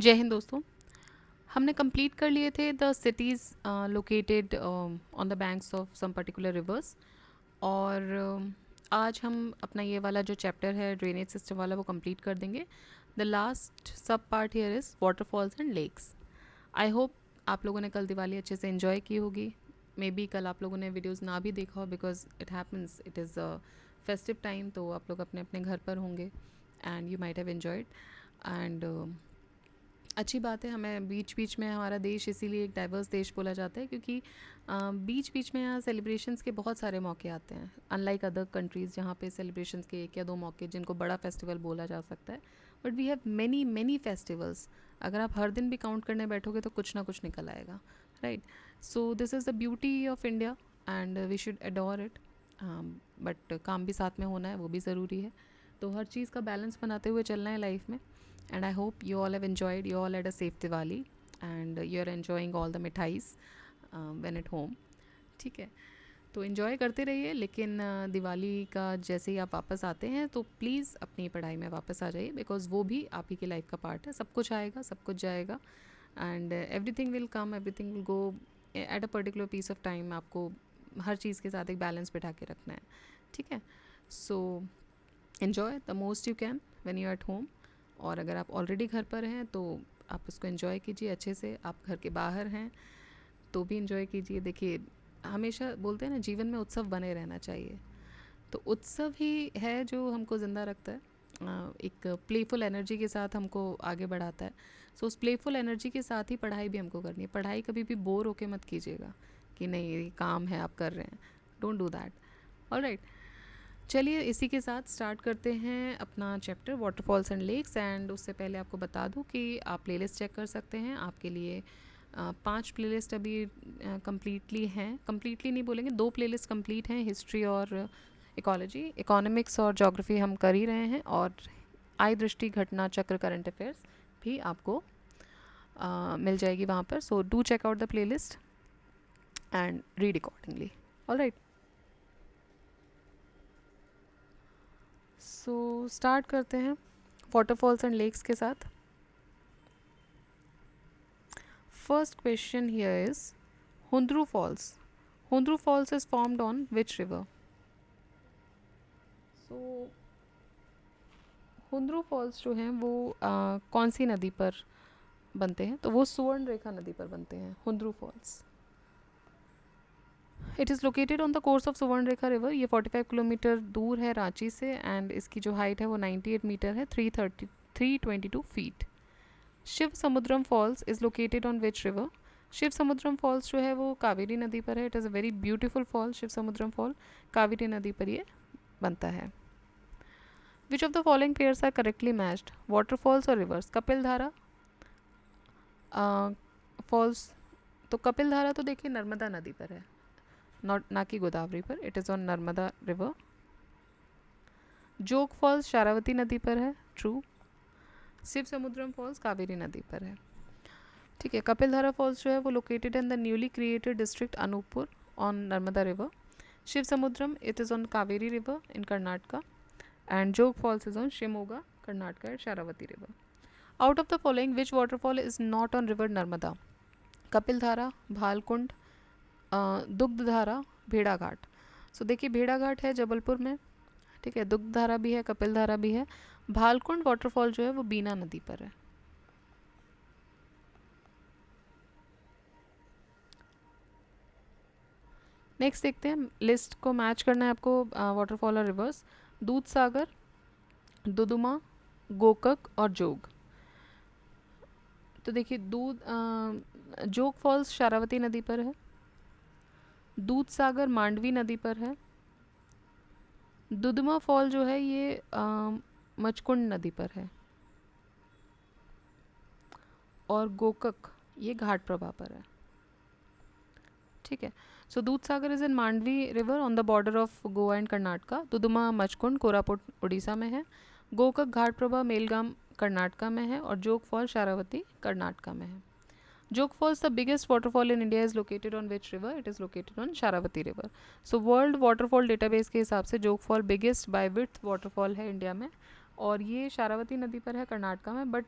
जय हिंद दोस्तों। हमने कंप्लीट कर लिए थे the cities located on the banks of some particular rivers. और आज हम अपना ये वाला जो चैप्टर है ड्रेनेज सिस्टम वाला वो कंप्लीट कर देंगे। The last sub part here is waterfalls and lakes. I hope आप लोगों ने कल दिवाली अच्छे से इन्जॉय की होगी। मे बी कल आप लोगों ने वीडियोज़ ना भी देखा हो because it happens, it is festive time, तो आप लोग अपने अपने घर पर होंगे and you might have enjoyed. And अच्छी बात है, हमें बीच बीच में हमारा देश इसीलिए एक डाइवर्स देश बोला जाता है क्योंकि बीच बीच में यहाँ सेलिब्रेशंस के बहुत सारे मौके आते हैं, अनलाइक अदर कंट्रीज़ जहाँ पे सेलिब्रेशंस के एक या दो मौके जिनको बड़ा फेस्टिवल बोला जा सकता है। But we have many many festivals. अगर आप हर दिन भी काउंट करने बैठोगे तो कुछ ना कुछ निकल आएगा, right? So this is the beauty of India and we should adore it. But काम भी साथ में होना है, वो भी ज़रूरी है। तो हर चीज़ का बैलेंस बनाते हुए चलना है लाइफ में। And I hope you all have enjoyed, you all had a safe Diwali and you're enjoying all the मिठाइस when at home। ठीक है, तो इन्जॉय करते रहिए, लेकिन दिवाली का जैसे ही आप वापस आते हैं तो प्लीज़ अपनी पढ़ाई में वापस आ जाइए बिकॉज वो भी आप ही की लाइफ का पार्ट है। सब कुछ आएगा, सब कुछ जाएगा and everything will come, everything will go at a particular piece of time. आपको हर चीज़ के साथ एक बैलेंस बिठा के रखना है, ठीक है? सो enjoy the most you can when you at home. और अगर आप ऑलरेडी घर पर हैं तो आप उसको एंजॉय कीजिए अच्छे से। आप घर के बाहर हैं तो भी एंजॉय कीजिए। देखिए, हमेशा बोलते हैं ना, जीवन में उत्सव बने रहना चाहिए। तो उत्सव ही है जो हमको ज़िंदा रखता है, एक प्लेफुल एनर्जी के साथ हमको आगे बढ़ाता है। सो उस प्लेफुल एनर्जी के साथ ही पढ़ाई भी हमको करनी है। पढ़ाई कभी भी बोर होके मत कीजिएगा कि नहीं ये काम है आप कर रहे हैं, डोंट डू दैट। ऑलराइट, चलिए इसी के साथ स्टार्ट करते हैं अपना chapter waterfalls and lakes. And उससे पहले आपको बता दूं कि आप प्लेलिस्ट चेक कर सकते हैं। आपके लिए 5 प्लेलिस्ट अभी कम्प्लीटली हैं, कम्प्लीटली नहीं बोलेंगे, 2 प्लेलिस्ट कंप्लीट हैं, हिस्ट्री और इकोलॉजी। इकोनॉमिक्स और जोग्राफी हम कर ही रहे हैं, और आय दृष्टि, घटना चक्र, करंट अफेयर्स भी आपको मिल जाएगी वहाँ पर। So do check out the playlist and read accordingly. Alright, so start करते हैं वाटरफॉल्स एंड लेक्स के साथ। First question here is Hundru falls. Hundru falls is formed on which river? So Hundru falls जो हैं वो कौन सी नदी पर बनते हैं? तो वो सुवर्ण रेखा नदी पर बनते हैं Hundru falls. It is located on the course of Subarnarekha river. ये 45 किलोमीटर दूर है रांची से एंड इसकी जो हाइट है वो 98 मीटर है, 322 feet. Shiva Samudram falls is located on which river? Shiv Samudram falls जो है वो कावेरी नदी पर है। It is a very beautiful fall, Shiva Samudram fall Kaveri नदी पर ये बनता है। Which of the following pairs are correctly matched? Waterfalls और रिवर्स? कपिल धारा फॉल्स, तो कपिल धारा तो देखिए नर्मदा नदी पर है, नॉट ना कि गोदावरी पर, it is on Narmada river. जोग फॉल्स शारावती नदी पर है, ट्रू। शिव समुद्रम फॉल्स कावेरी नदी पर है, ठीक है। कपिल धारा फॉल्स जो है वो located in the newly created district Anuppur on Narmada river. Shiv Samudram it is on Kaveri river in Karnataka and Jog falls is on Shimoga Karnataka at Sharavati river. Out of the following which waterfall is not on river Narmada? Kapildhara, Bhalkund, दुग्ध धारा, भेड़ा घाट। सो देखिए भेड़ा घाट है जबलपुर में, ठीक है, दुग्ध धारा भी है, कपिल धारा भी है। भालकुंड वाटरफॉल जो है वो बीना नदी पर है। नेक्स्ट देखते हैं, लिस्ट को मैच करना है आपको वाटरफॉल और रिवर्स। दूध सागर, दुदुमा, गोकक और जोग। तो देखिए जोग फॉल्स शारावती नदी पर है, दूध सागर मांडवी नदी पर है, दुदुमा फॉल जो है ये मचकुंड नदी पर है, और गोकक ये घाट प्रभा पर है, ठीक है। So Dudhsagar is in Mandovi river on the border of Goa and Karnataka. Duduma Machkund Koraput Orissa में है, गोकक घाट प्रभा मेलगाम कर्नाटका में है, और जोग फॉल शारावती कर्नाटका में है। Jog falls the biggest waterfall in India is located on which river? It is located on Sharavati river. So world waterfall database के हिसाब से Jog fall biggest by width waterfall है इंडिया में, और ये शारावती नदी पर है कर्नाटका में, बट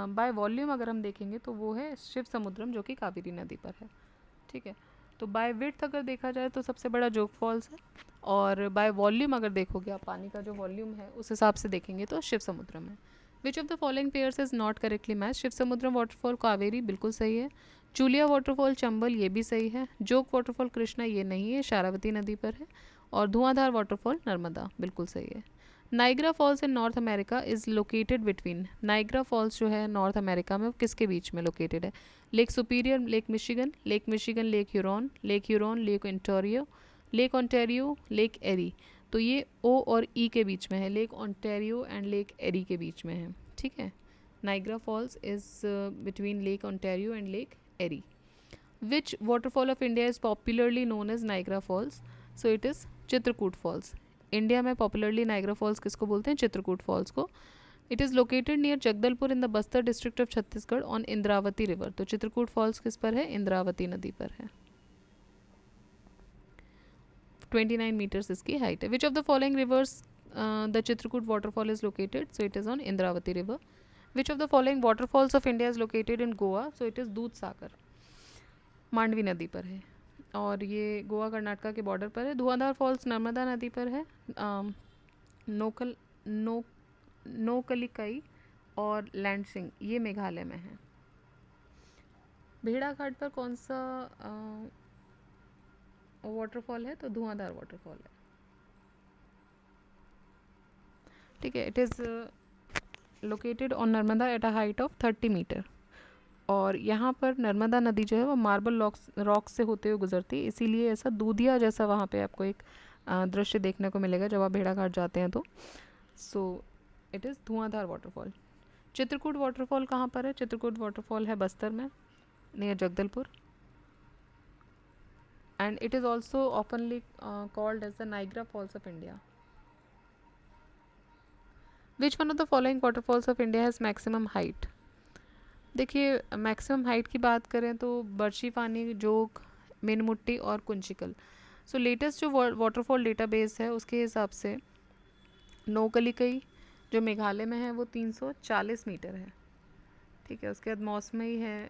बाय वॉल्यूम अगर हम देखेंगे तो वो है शिव समुद्रम जो कि कावेरी नदी पर है। ठीक है, तो बाय विड्थ अगर देखा जाए तो सबसे बड़ा जोग फॉल्स है, और बाय वॉल्यूम अगर देखोगे आप, पानी का जो वॉल्यूम है उस हिसाब से देखेंगे तो शिव समुद्रम है। Which of the following pairs is not correctly match? Shiva Samudram waterfall Kaveri बिल्कुल सही है, चूलिया वाटरफॉल चंबल ये भी सही है, जोग वाटरफॉल कृष्णा ये नहीं है, शारावती नदी पर है, और धुआंधार वाटरफॉल नर्मदा बिल्कुल सही है। Niagara falls in North America is located between, Niagara falls जो है नॉर्थ अमेरिका में वो किसके बीच में लोकेटेड है? Lake Superior, Lake Michigan, Lake Huron, Lake Ontario, Lake Erie. तो ये ओ और ई के बीच में है, Lake Ontario and Lake Erie के बीच में है। ठीक है, Niagara Falls is between Lake Ontario and Lake Erie. Which waterfall of India is popularly known as Niagara Falls? So it is Chitrakoot falls. India में पॉपुलरली नाइग्रा फॉल्स किसको बोलते हैं? चित्रकूट फॉल्स को। It is located near Jagdalpur in the Bastar district of Chhattisgarh on Indravati river. तो Chitrakoot false किस पर है? इंद्रावती नदी पर है। 29 मीटर्स इसकी हाइट है। Which of the following rivers the Chitrakoot waterfall is located? So it is on Indravati river. Which of the following waterfalls of India is located in Goa? So it is दूध सागर, मांडवी नदी पर है, और ये गोवा कर्नाटका के बॉर्डर पर है। धुआंधार फॉल्स नर्मदा नदी पर है। नोकल नो नोकलिकई और लैंडसिंग ये मेघालय में है। भेड़ाघाट पर कौन सा वाटरफॉल है? तो धुआंधार वाटरफॉल है। ठीक है, it is located on Narmada at a height of 30 metre, और यहाँ पर नर्मदा नदी जो है वो मार्बल रॉक्स से होते हुए गुजरती है, इसीलिए ऐसा दूधिया जैसा वहाँ पे आपको एक दृश्य देखने को मिलेगा जब आप भेड़ाघाट जाते हैं तो। So it is Dhuandhar waterfall. Chitrakoot waterfall कहाँ पर है? चित्रकूट वाटरफॉल है बस्तर में, near Jagdalpur, and it is also openly called as the Niagara falls of India. Which one of the following waterfalls of India has maximum height? देखिए, मैक्सिमम हाइट की बात करें तो बर्शी पानी, जोग, मीनमुट्टी और कुंचिकल। सो लेटेस्ट जो वाटरफॉल डेटाबेस है उसके हिसाब से नोकलिकई जो मेघालय में है वो 340 मीटर है। ठीक है, उसके बाद मौसमी है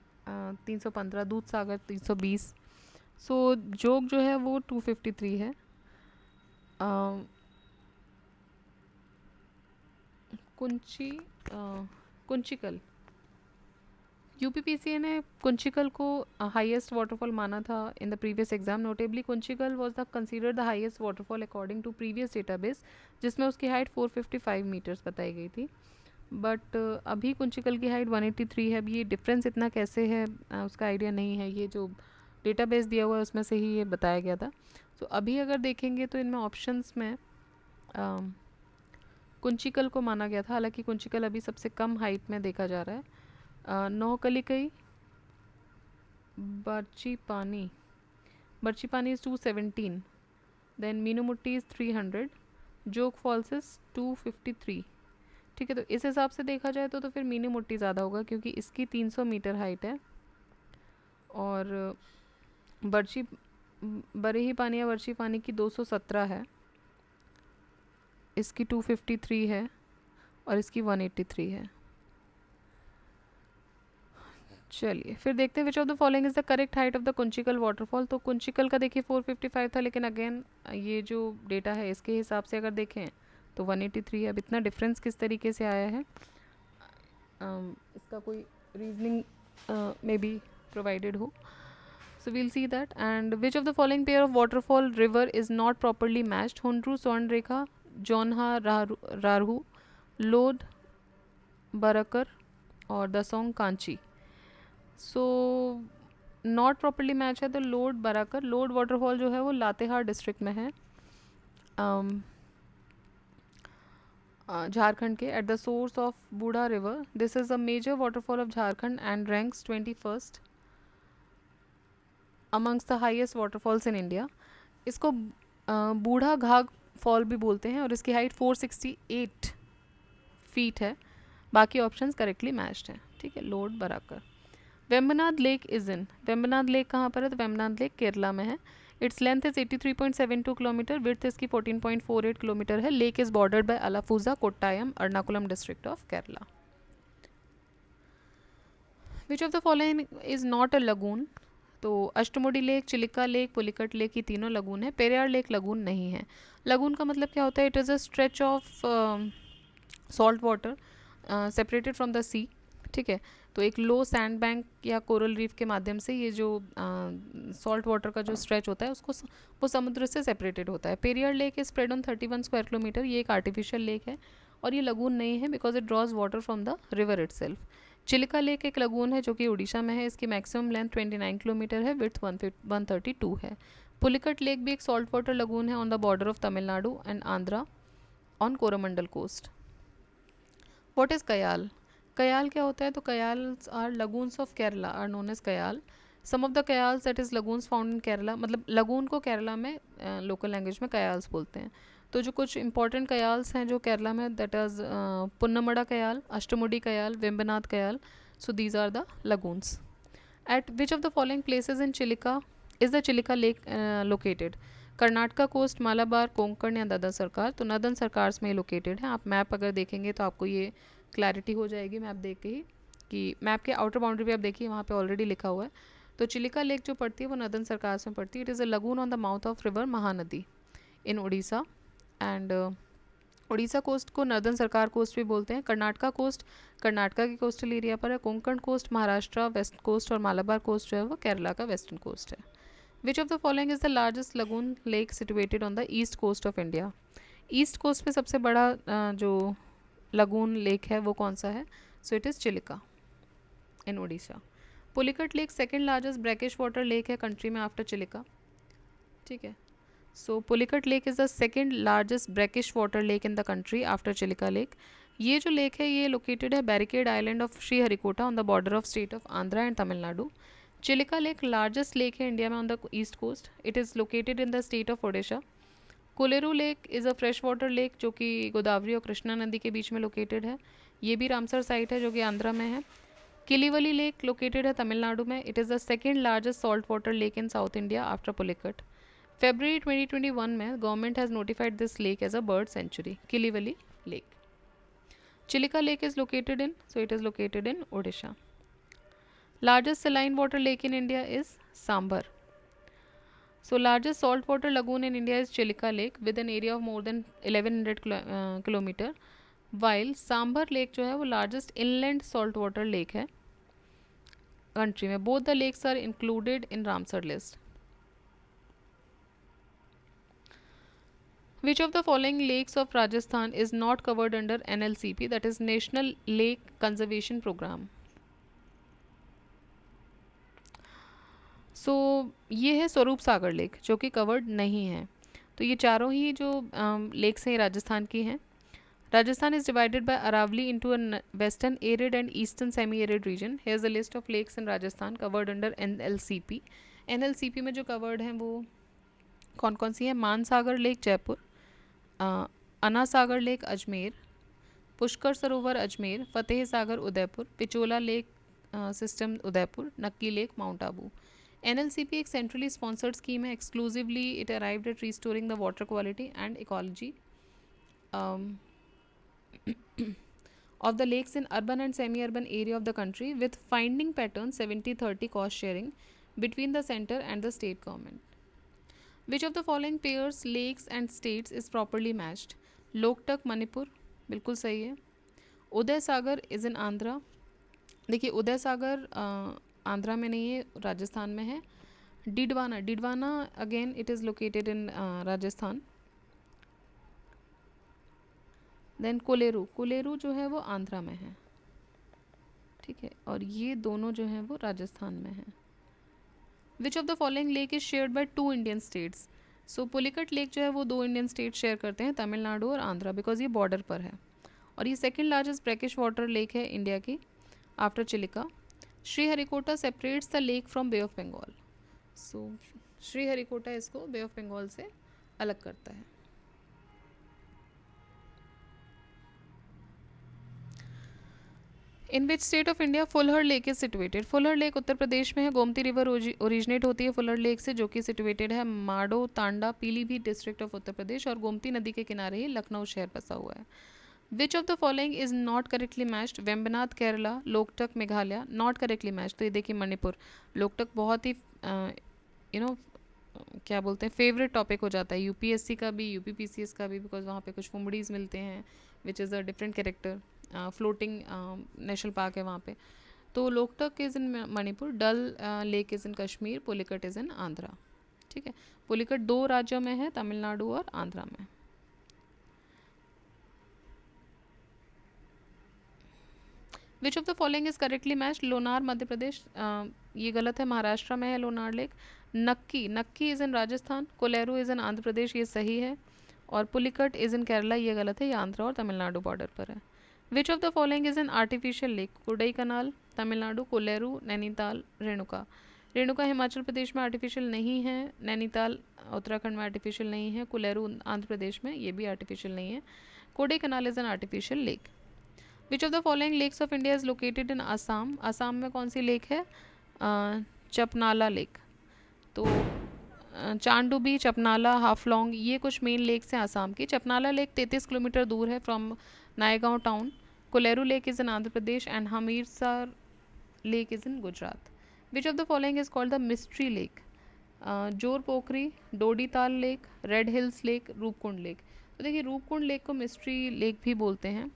315, दूध सागर 320। सो जोग जो है वो 253 है। कुंचिकल, यूपीपीसीए ने कुंचिकल को हाईएस्ट वाटरफॉल माना था in the previous exam. Notably Kunchikal was the considered the highest waterfall according to previous database, जिसमें उसकी हाइट 455 मीटर्स बताई गई थी, बट अभी कुंचिकल की हाइट 183 है। अभी ये डिफरेंस इतना कैसे है उसका आइडिया नहीं है, ये जो डेटाबेस दिया हुआ है उसमें से ही ये बताया गया था। तो अभी अगर देखेंगे तो इनमें ऑप्शंस में कुंचिकल को माना गया था, हालांकि कुंचिकल अभी सबसे कम हाइट में देखा जा रहा है। नौकलिकई, बर्ची पानी इज़ 217, देन मीनूमुट्टी इज़ 300, जोग फॉल्स इज़ 253। ठीक है, तो इस हिसाब से देखा जाए तो फिर मीनूमुट्टी ज़्यादा होगा क्योंकि इसकी 300 मीटर हाइट है, और बरेही पानी या बर्ची पानी की 217 है, इसकी 253 है, और इसकी 183 है। चलिए फिर देखते हैं विच of the following is the correct height of the Kunchikal waterfall. तो कुंचिकल का देखिए 455 था, लेकिन अगेन ये जो डेटा है इसके हिसाब से अगर देखें तो 183 है। अब इतना डिफरेंस किस तरीके से आया है, इसका कोई रीजनिंग मे बी प्रोवाइडेड हो। So we'll see that. And which of the following pair of waterfall river is not properly matched? Hundru Swarnrekha, Jonha Rarhu, Lod Barakar और Dasang Kanchi. So not properly match है तो load Barakar. Load waterfall जो है वो Latehar district में है, झारखंड के, at the source of बूढ़ा river. This is a major waterfall of Jharkhand and ranks 21st amongst the highest waterfalls in India. इसको बूढ़ा घाघ फॉल भी बोलते हैं, और इसकी हाइट 468 फीट है। बाकी ऑप्शंस करेक्टली मैच्ड हैं। ठीक है, Lod Barakar. Vembanad lake is in, Vembanad lake कहाँ पर है? तो वेम्बनाड लेक केरला में है। Its length is 83.72 kilometre, width इसकी 14.48 किलोमीटर है. Lake is bordered by Alappuzha, Kottayam, Ernakulam district of Kerala. Which of the following is not a lagoon? तो Ashtamudi lake, Chilika lake, Pulicat lake, ये तीनों लगून है. पेरियार लेक लगून नहीं है. लगून का मतलब क्या होता है? It is a stretch of salt water separated from the sea. ठीक है, तो एक लो सैंड बैंक या कोरल रीफ के माध्यम से ये जो सॉल्ट वाटर का जो स्ट्रेच होता है उसको वो समुद्र से सेपरेटेड होता है. Periyar lake is spread on 31 square kilometre. ये एक आर्टिफिशियल लेक है और ये लगून नहीं है because it draws water from the river itself. Chilika lake एक लगून है जो कि उड़ीसा में है. इसकी मैक्सिमम लेंथ 29 किलोमीटर है, विड्थ 132 है. पुलिकट लेक भी एक सॉल्ट वाटर लगून है on the border of Tamil Nadu and Andhra on Coromandel coast. What is kayal? Kayal क्या होता है? तो kayals are lagoons of Kerala are known as kayal. Some of the kayals that is lagoons found in Kerala, मतलब लगून को केरला में लोकल लैंग्वेज में कयाल्स बोलते हैं. तो जो कुछ इंपॉर्टेंट कयाल्स हैं जो केरला में, that is Punnamada kayal, Ashtamudi kayal, Vembanad kayal. So these are the lagoons. At which of the following places in Chilika is the Chilika lake located? Karnataka coast, Malabar, Konkan या नदन सरकार. तो नदन सरकार में लोकेटेड है. आप मैप अगर देखेंगे तो आपको ये क्लैरिटी हो जाएगी मैप देख के ही कि मैप के आउटर बाउंड्री पे आप देखिए वहाँ पे ऑलरेडी लिखा हुआ है. तो चिलिका लेक जो पड़ती है वो नदन सरकार में पड़ती है. It is a lagoon on the mouth of river Mahanadi in Orissa. And Orissa coast को नर्दन सरकार कोस्ट भी बोलते हैं. कर्नाटका कोस्ट कर्नाटका के कोस्टल एरिया पर है. Konkan coast Maharashtra west coast और मालाबार कोस्ट जो है वो केरला का वेस्टर्न कोस्ट है. Which of the following is the largest lagoon lake situated on the east coast of India? East coast पे सबसे बड़ा जो लगून लेक है वो कौन सा है? So it is Chilika in Orissa. Pulicat lake second largest brackish water lake है कंट्री में आफ्टर चिलिका. ठीक है, so Pulicat lake is the second largest brackish water lake in the country after Chilika lake. ये जो लेक है ये लोकेटेड है barricade island of Sriharikota on the border of state of Andhra and Tamil Nadu. Chilika lake largest lake है India में on the east coast. It is located in the state of Odisha. Kolleru lake is a fresh water lake जो कि गोदावरी और कृष्णा नदी के बीच में located है. ये भी रामसर साइट है जो कि आंध्रा में है. किलीवली लेक लोकेटेड है तमिलनाडु में. It is the second largest salt water lake in South India after Pulicat. February 2021 में government has notified this lake as a bird sanctuary, Kaliveli lake. Chilika lake is located in, so it is located in Odisha. Largest saline water lake in India is Sambhar. So largest saltwater lagoon in India is Chilika Lake with an area of more than 1100 kilometre. while Sambhar lake जो है वो largest inland salt water lake है country में. Both the lakes are included in Ramsar list. Which of the following lakes of Rajasthan is not covered under NLCP, that is National Lake Conservation Program? सो ये है Swaroop Sagar lake जो कि covered नहीं है. तो ये चारों ही जो लेक्स हैं राजस्थान की हैं. Rajasthan is divided by Aravalli into a western arid and eastern semi arid region. Here is the list of lakes in Rajasthan covered under NLCP. NLCP में जो कवर्ड हैं वो कौन कौन सी हैं? मानसागर लेक जयपुर, अन्ना सागर लेक अजमेर, पुष्कर सरोवर अजमेर, फतेह सागर उदयपुर, पिचोला लेक सिस्टम उदयपुर, नक्की लेक माउंट आबू. NLCP एक centrally sponsored scheme है. Exclusively it arrived at restoring the water quality and ecology of the lakes in urban and semi-urban area of the country with finding pattern 70-30 cost sharing between the center and the state government. Which of the following pairs lakes and states is properly matched? Loktak Manipur बिल्कुल सही है. उदय सागर is in Andhra. देखिए उदय सागर आंध्रा में नहीं है, राजस्थान में है. Didwana Didwana again it is located in Rajasthan. Then Kolleru Kolleru जो है वो आंध्रा में है. ठीक है, और ये दोनों जो हैं वो राजस्थान में हैं. विच of the following lake is shared by 2 Indian states? So Pulicat lake जो है वो 2 इंडियन स्टेट शेयर करते हैं, तमिलनाडु और आंध्रा, बिकॉज ये बॉर्डर पर है. और ये second largest brackish water lake है इंडिया की after Chilika. Sriharikota separates the lake from Bay of Bengal. So Sriharikota इसको बे ऑफ बंगाल से अलग करता है. In which state of India Fulhar lake is situated? Fulhar lake Uttar Pradesh में है। गोमती रिवर ओरिजिनेट होती है फुलहर लेक से, जो कि सिचुएटेड है माडो तांडा पीलीभीत डिस्ट्रिक्ट ऑफ उत्तर प्रदेश, और गोमती नदी के किनारे ही लखनऊ शहर बसा हुआ है। Which of the following is not correctly matched? Vembanad Kerala, Loktak Meghalaya, not correctly matched. तो ये देखिए मणिपुर, लोकटक बहुत ही क्या बोलते हैं फेवरेट टॉपिक हो जाता है यूपीएससी का भी, यूपीपीसीएस का भी, बिकॉज वहाँ पे कुछ फुमड़ीज मिलते हैं which is a different character. Floating national park है वहाँ पे। तो Loktak is in Manipur, Dal lake is in Kashmir, Pulicat is in Andhra. ठीक है, पुलिकट 2 राज्यों में है, तमिलनाडु और आंध्रा में। Which of the following is correctly matched? Lonar Madhya Pradesh, ये गलत है, महाराष्ट्र में है Lonar lake. Nakki, Nakki is in Rajasthan, Kolleru is in Andhra Pradesh, ये सही है। और पुलिकट इज़ इन केरला, ये गलत है, ये आंध्रा और तमिलनाडु बॉर्डर पर है। Which of the following is an artificial lake? Kodaikanal, Tamil Nadu, Kolleru, Nainital, Renuka. Renuka Himachal Pradesh में आर्टिफिशियल नहीं है, नैनीताल उत्तराखंड में आर्टिफिशियल नहीं है, कोलेरू आंध्र प्रदेश में, ये भी आर्टिफिशियल नहीं है। Kodaikanal is an artificial lake. Which of the following lakes of India is located in Assam? Assam में कौन सी लेक है? चपनाला लेक। तो चांडुबी, चपनाला, हाफलॉन्ग, ये कुछ मेन लेक्स हैं आसाम की। चपनाला लेक 33 किलोमीटर दूर है from Naigaon town. Kolleru lake is in Andhra Pradesh and Hamirsar lake is in Gujarat. Which of the following is called the mystery lake? Jor Pokhri, Dodital lake, Red Hills lake, Roopkund lake. तो देखिए रूपकुंड लेक को मिस्ट्री लेक भी बोलते हैं।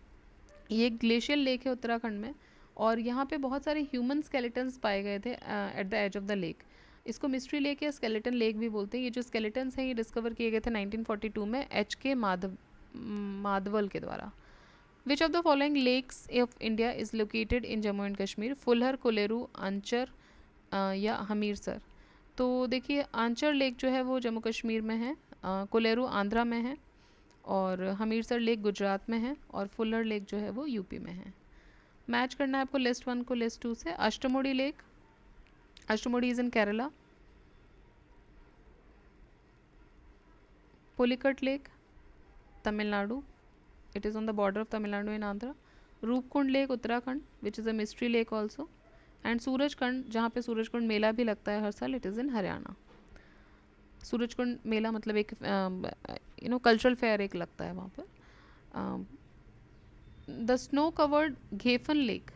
ये एक ग्लेशियल लेक है उत्तराखंड में, और यहाँ पे बहुत सारे ह्यूमन स्केलेटन्स पाए गए थे at the edge of the lake. इसको मिस्ट्री लेक या स्केलेटन लेक भी बोलते हैं। ये जो स्केलेटन्स हैं ये डिस्कवर किए गए थे 1942 में HK माधवल के द्वारा। Which of the following lakes of India is located in Jammu and Kashmir? Fulhar, Kolleru, Anchar या हमीरसर। तो देखिए आंचर लेक जो है वो जम्मू कश्मीर में है, कोलेरू आंध्रा में है, और हमीरसर लेक गुजरात में है, और फुलर लेक जो है वो यूपी में है। मैच करना है आपको लिस्ट 1 को लिस्ट 2 से। Ashtamudi lake, Ashtamudi is in Kerala. Pulicat lake, Tamil Nadu, it is on the border of Tamil Nadu and Andhra. Roopkund lake Uttarakhand, which is a mystery lake also. And Surajkund, जहाँ पे सूरजकुंड मेला भी लगता है हर साल, it is in Haryana. Surajkund मेला मतलब एक कल्चरल फेयर एक लगता है वहाँ पर। The snow covered Ghepan lake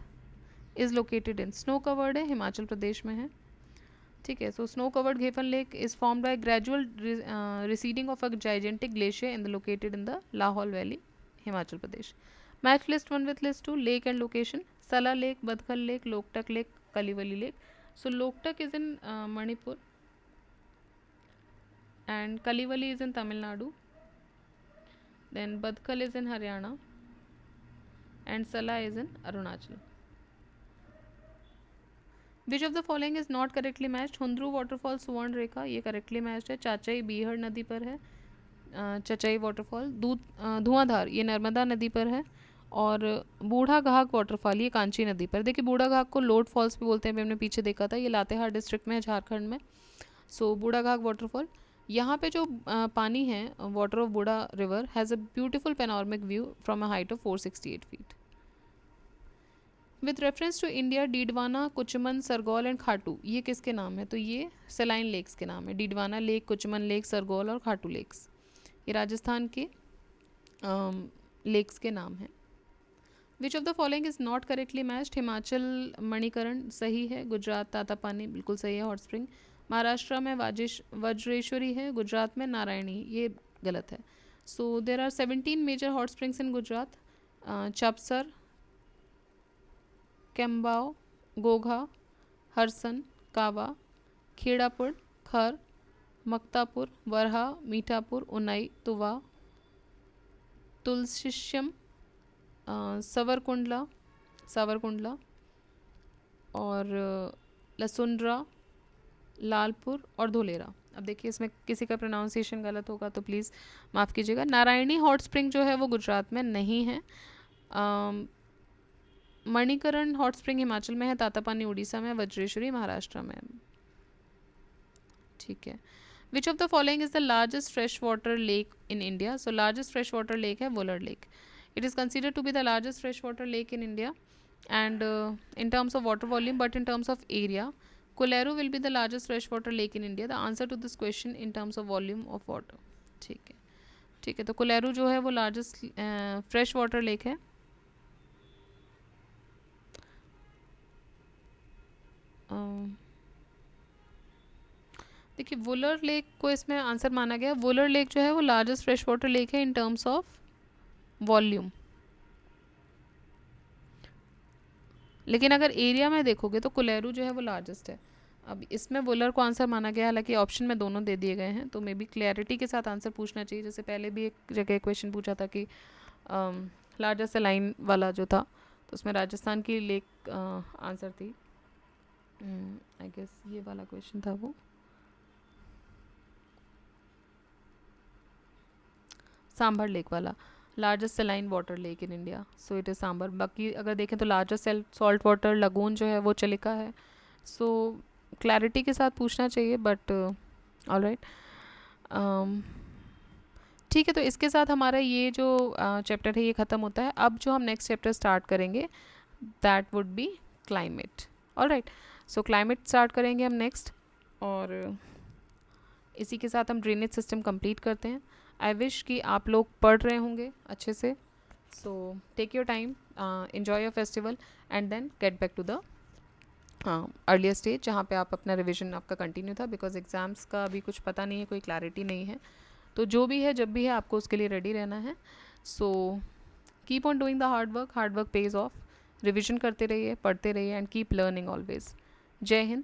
is located in, snow covered है, हिमाचल प्रदेश में है। ठीक है, so snow covered Ghepan lake is formed by gradual receding of a gigantic glacier in the located in the Lahaul valley, Himachal Pradesh. Match list 1 with list 2, lake and location. Sala lake, Badkhal lake, Loktak lake, Kaliveli lake. So Loktak is in Manipur and Kalivali is in Tamil Nadu, then Badkhal is in Haryana, and Sala is in Arunachal. Which of the following is not correctly matched? Hundru waterfall, सुवर्ण रेखा, ये correctly matched है। चाचाई बीहड़ नदी पर है, Chachai waterfall. धुआंधार ये नर्मदा नदी पर है, और बूढ़ा घाघ वाटरफॉल ये कांची नदी पर। देखिए बूढ़ा घाघ को लोड फॉल्स भी बोलते हैं, हमने पीछे देखा था, ये लातेहार डिस्ट्रिक्ट में है झारखंड में। सो बूढ़ा घाघ वाटरफॉल, यहाँ पे जो पानी है वाटर ऑफ बूढ़ा river has a beautiful panoramic view from a height of 468 feet. With reference to India, Didwana, Kuchaman, Sargol and Khatu, ये किसके नाम है? तो ये सेलाइन लेक्स के नाम है। डीडवाना लेक, कुचमन लेक, सरगोल और खाटू लेक्स, ये राजस्थान के लेक्स के नाम हैं। विच of the following is not correctly matched? Himachal Manikaran सही है, गुजरात तातापानी बिल्कुल सही है, हॉट स्प्रिंग। महाराष्ट्र में वज्रेश्वरी है, गुजरात में नारायणी, ये गलत है। So there are 17 major hot springs in Gujarat. Chapsar, केम्बाओ, गोघा, हरसन, कावा, खेड़ापुर, खर, मक्तापुर, वरहा, मीठापुर, उनाई, तुवा, तुलसिश्यम, सावरकुंडला और लसुंड्रा, लालपुर और धोलेरा। अब देखिए इसमें किसी का प्रोनाउंसिएशन गलत होगा तो प्लीज़ माफ़ कीजिएगा। नारायणी हॉट स्प्रिंग जो है वो गुजरात में नहीं है। मणिकरण हॉट स्प्रिंग हिमाचल में है, तातापानी उड़ीसा में, वज्रेश्वरी महाराष्ट्र में। ठीक है। Which of the following is the largest fresh water lake in India? So largest fresh water lake है Wular lake. It is considered to be the largest fresh water lake in India. and in terms of water volume, but in terms of area, Kolero will be the largest freshwater lake in India. The answer to this question in terms of volume of water. ठीक है, ठीक है, तो कोलेरू जो है वो largest fresh water lake है. देखिए वुलर लेक को इसमें आंसर माना गया. वुलर लेक जो है वो लार्जेस्ट फ्रेश वाटर लेक है इन टर्म्स ऑफ वॉल्यूम. लेकिन अगर एरिया में देखोगे तो कोलेरू जो है वो लार्जेस्ट है. अब इसमें वुलर को आंसर माना गया, हालांकि ऑप्शन में दोनों दे दिए गए हैं, तो मे बी क्लैरिटी के साथ आंसर पूछना चाहिए. जैसे पहले भी एक जगह क्वेश्चन पूछा था कि लार्जेस्ट लाइन वाला जो था, तो उसमें राजस्थान की लेक आंसर थी. आई गेस ये वाला क्वेश्चन था वो. सांभर लेक वाला, largest saline water lake in India, so it is sambar. बाकी अगर देखें तो लार्जेस्ट सॉल्ट वाटर लगून जो है वो चिलिका है. सो क्लैरिटी के साथ पूछना चाहिए, बट ऑल राइट. ठीक है, तो इसके साथ हमारा ये जो चैप्टर है ये ख़त्म होता है. अब जो हम नेक्स्ट चैप्टर स्टार्ट करेंगे that would be climate. All right, so climate start करेंगे हम नेक्स्ट, और इसी के साथ हम ड्रेनेज सिस्टम कंप्लीट करते हैं. आई विश कि आप लोग पढ़ रहे होंगे अच्छे से. So take your time, enjoy your festival, and then get back to the earlier stage जहाँ पे आप अपना रिविजन आपका कंटिन्यू था, बिकॉज एग्ज़ाम्स का अभी कुछ पता नहीं है, कोई क्लैरिटी नहीं है. तो जो भी है जब भी है आपको उसके लिए रेडी रहना है. So keep on doing the hard work page of. Revision करते रहिए, पढ़ते रहिए, एंड कीप लर्निंग ऑलवेज. जय हिंद,